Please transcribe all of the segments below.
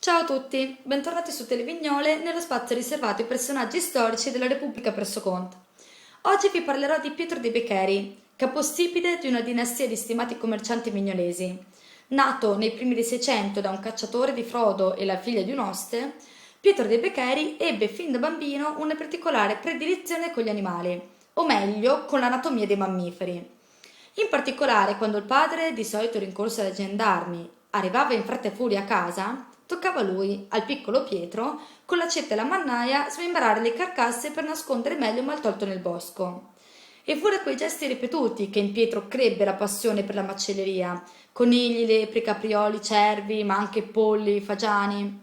Ciao a tutti, bentornati su Televignole nello spazio riservato ai personaggi storici della Repubblica Perso Conte. Oggi vi parlerò di Pietro de Beccheri, capostipite di una dinastia di stimati commercianti vignolesi. Nato nei primi del Seicento da un cacciatore di Frodo e la figlia di un oste, Pietro de Beccheri ebbe fin da bambino una particolare predilezione con gli animali, o meglio con l'anatomia dei mammiferi. In particolare, quando il padre, di solito rincorso dai gendarmi, arrivava in fretta e furia a casa, toccava a lui, al piccolo Pietro, con l'accetta e la mannaia, smembrare le carcasse per nascondere meglio il maltolto nel bosco. E fu da quei gesti ripetuti che in Pietro crebbe la passione per la macelleria: conigli, lepri, caprioli, cervi, ma anche polli, fagiani.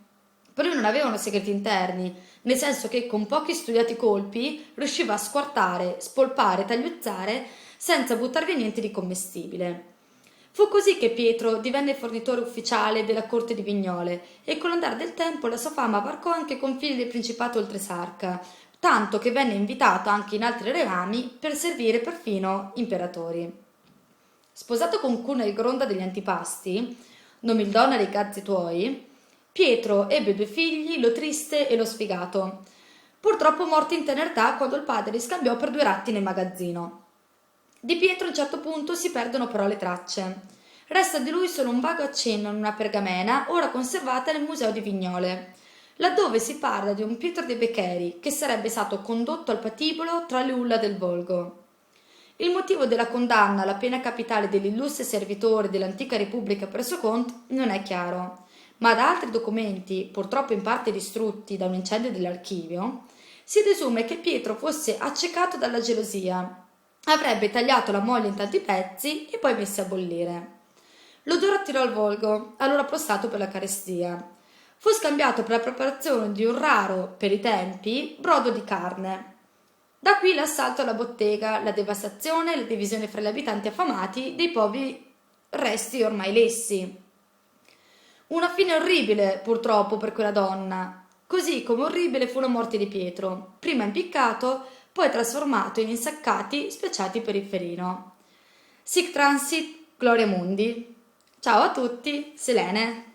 Per lui non avevano segreti interni, nel senso che con pochi studiati colpi riusciva a squartare, spolpare, tagliuzzare senza buttar via niente di commestibile. Fu così che Pietro divenne fornitore ufficiale della corte di Vignole e con l'andare del tempo la sua fama varcò anche i confini del Principato oltresarca, tanto che venne invitato anche in altri regami per servire perfino imperatori. Sposato con Cuna il Gronda degli Antipasti, nomildonna dei cazzi tuoi, Pietro ebbe due figli, lo triste e lo sfigato, purtroppo morti in tenera età quando il padre li scambiò per due ratti nel magazzino. Di Pietro a un certo punto si perdono però le tracce. Resta di lui solo un vago accenno in una pergamena ora conservata nel Museo di Vignole, laddove si parla di un Pietro de Beccheri che sarebbe stato condotto al patibolo tra le ulla del Volgo. Il motivo della condanna alla pena capitale dell'illustre servitore dell'antica Repubblica presso Conte non è chiaro, ma da altri documenti, purtroppo in parte distrutti da un incendio dell'archivio, si desume che Pietro fosse accecato dalla gelosia. Avrebbe tagliato la moglie in tanti pezzi e poi messi a bollire. Lo attirò al Volgo, allora prostrato per la carestia. Fu scambiato per la preparazione di un raro, per i tempi, brodo di carne. Da qui l'assalto alla bottega, la devastazione e la divisione fra gli abitanti affamati dei poveri resti ormai lessi. Una fine orribile, purtroppo, per quella donna, così come orribile fu la morte di Pietro, prima impiccato, poi trasformato in insaccati speciati per il ferino. Sic transit gloria mundi. Ciao a tutti, Selene.